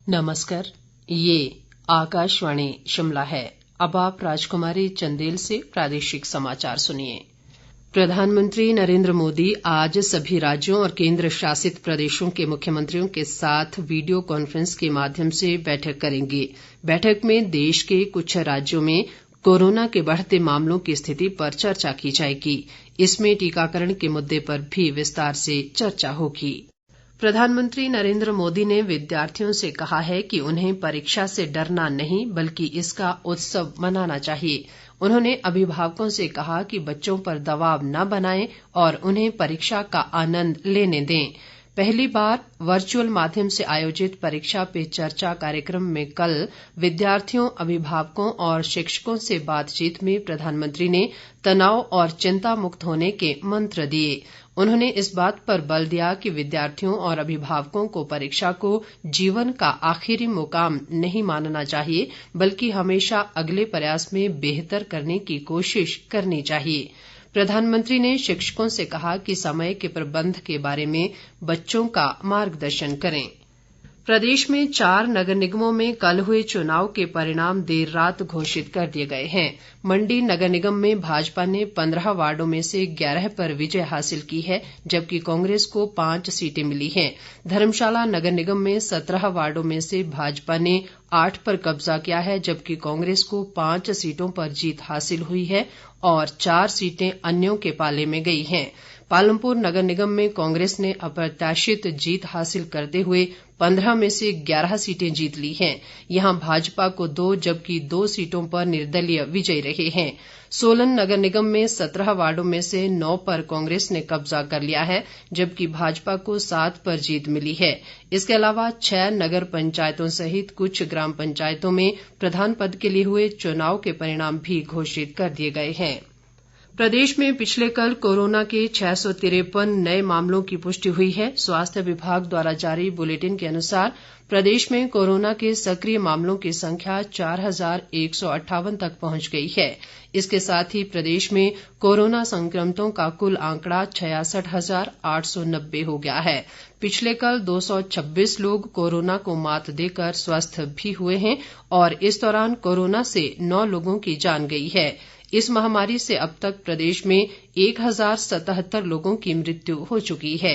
नमस्कार, ये आकाशवाणी शिमला है। अब आप राजकुमारी चंदेल से प्रादेशिक समाचार सुनिए। प्रधानमंत्री नरेंद्र मोदी आज सभी राज्यों और केंद्र शासित प्रदेशों के मुख्यमंत्रियों के साथ वीडियो कॉन्फ्रेंस के माध्यम से बैठक करेंगे। बैठक में देश के कुछ राज्यों में कोरोना के बढ़ते मामलों की स्थिति पर चर्चा की जाएगी। इसमें टीकाकरण के मुद्दे पर भी विस्तार से चर्चा होगी। प्रधानमंत्री नरेंद्र मोदी ने विद्यार्थियों से कहा है कि उन्हें परीक्षा से डरना नहीं बल्कि इसका उत्सव मनाना चाहिए। उन्होंने अभिभावकों से कहा कि बच्चों पर दबाव न बनाएं और उन्हें परीक्षा का आनंद लेने दें। पहली बार वर्चुअल माध्यम से आयोजित परीक्षा पे चर्चा कार्यक्रम में कल विद्यार्थियों, अभिभावकों और शिक्षकों से बातचीत में प्रधानमंत्री ने तनाव और चिंता मुक्त होने के मंत्र दिए। उन्होंने इस बात पर बल दिया कि विद्यार्थियों और अभिभावकों को परीक्षा को जीवन का आखिरी मुकाम नहीं मानना चाहिए बल्कि हमेशा अगले प्रयास में बेहतर करने की कोशिश करनी चाहिए। प्रधानमंत्री ने शिक्षकों से कहा कि समय के प्रबंध के बारे में बच्चों का मार्गदर्शन करें। प्रदेश में 4 नगर निगमों में कल हुए चुनाव के परिणाम देर रात घोषित कर दिए गए हैं। मंडी नगर निगम में भाजपा ने 15 वार्डों में से 11 पर विजय हासिल की है, जबकि कांग्रेस को 5 सीटें मिली हैं। धर्मशाला नगर निगम में 17 वार्डों में से भाजपा ने 8 पर कब्जा किया है, जबकि कांग्रेस को 5 सीटों पर जीत हासिल हुई है और 4 सीटें अन्यों के पाले में गई हैं। पालमपुर नगर निगम में कांग्रेस ने अप्रत्याशित जीत हासिल करते हुए 15 में से 11 सीटें जीत ली हैं। यहां भाजपा को 2 जबकि 2 सीटों पर निर्दलीय विजयी रहे हैं। सोलन नगर निगम में 17 वार्डों में से 9 पर कांग्रेस ने कब्जा कर लिया है, जबकि भाजपा को 7 पर जीत मिली है। इसके अलावा 6 नगर पंचायतों सहित कुछ ग्राम पंचायतों में प्रधान पद के लिए हुए चुनाव के परिणाम भी घोषित कर दिए गए हैं। प्रदेश में पिछले कल कोरोना के 653 नए मामलों की पुष्टि हुई है। स्वास्थ्य विभाग द्वारा जारी बुलेटिन के अनुसार प्रदेश में कोरोना के सक्रिय मामलों की संख्या 4158 तक पहुंच गई है। इसके साथ ही प्रदेश में कोरोना संक्रमितों का कुल आंकड़ा 66,890 हो गया है। पिछले कल 226 लोग कोरोना को मात देकर स्वस्थ भी हुए हैं और इस दौरान कोरोना से 9 लोगों की जान गई है। इस महामारी से अब तक प्रदेश में 1077 लोगों की मृत्यु हो चुकी है।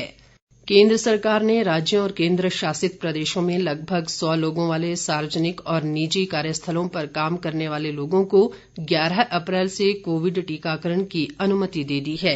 केंद्र सरकार ने राज्यों और केंद्र शासित प्रदेशों में लगभग 100 लोगों वाले सार्वजनिक और निजी कार्यस्थलों पर काम करने वाले लोगों को 11 अप्रैल से कोविड टीकाकरण की अनुमति दे दी है।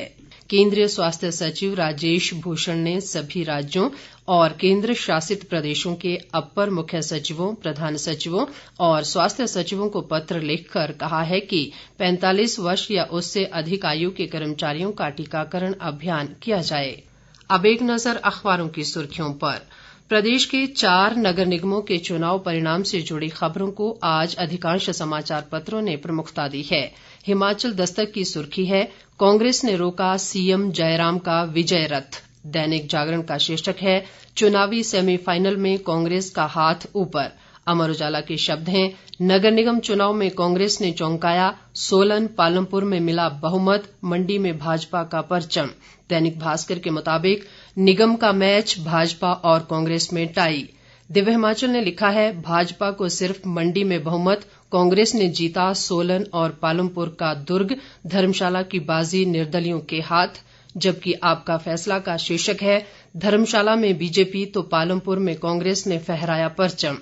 केंद्रीय स्वास्थ्य सचिव राजेश भूषण ने सभी राज्यों और केंद्र शासित प्रदेशों के अपर मुख्य सचिवों, प्रधान सचिवों और स्वास्थ्य सचिवों को पत्र लिखकर कहा है कि 45 वर्ष या उससे अधिक आयु के कर्मचारियों का टीकाकरण अभियान किया जाए। अब एक नजर अखबारों की सुर्खियों पर। प्रदेश के 4 नगर निगमों के चुनाव परिणाम से जुड़ी खबरों को आज अधिकांश समाचार पत्रों ने प्रमुखता दी है। हिमाचल दस्तक की सुर्खी है, कांग्रेस ने रोका सीएम जयराम का विजय रथ। दैनिक जागरण का शीर्षक है, चुनावी सेमीफाइनल में कांग्रेस का हाथ ऊपर। अमर उजाला के शब्द हैं, नगर निगम चुनाव में कांग्रेस ने चौंकाया, सोलन पालमपुर में मिला बहुमत, मंडी में भाजपा का परचम। दैनिक भास्कर के मुताबिक निगम का मैच भाजपा और कांग्रेस में टाई। दिव्य हिमाचल ने लिखा है, भाजपा को सिर्फ मंडी में बहुमत, कांग्रेस ने जीता सोलन और पालमपुर का दुर्ग, धर्मशाला की बाजी निर्दलियों के हाथ। जबकि आपका फैसला का शीर्षक है, धर्मशाला में बीजेपी तो पालमपुर में कांग्रेस ने फहराया परचम।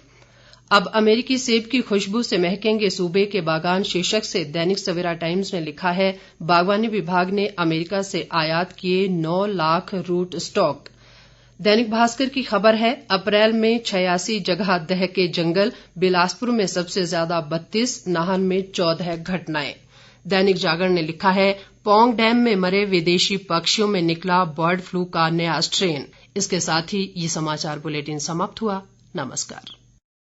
अब अमेरिकी सेब की खुशबू से महकेंगे सूबे के बागान शीर्षक से दैनिक सवेरा टाइम्स ने लिखा है, बागवानी विभाग ने अमेरिका से आयात किए 9 लाख रूट स्टॉक। दैनिक भास्कर की खबर है, अप्रैल में 86 जगह दहके जंगल, बिलासपुर में सबसे ज्यादा 32, नाहन में 14 घटनाएं। दैनिक जागरण ने लिखा है, पौंग डैम में मरे विदेशी पक्षियों में निकला बर्ड फ्लू का नया स्ट्रेन। इसके साथ ही ये समाचार बुलेटिन समाप्त हुआ। नमस्कार।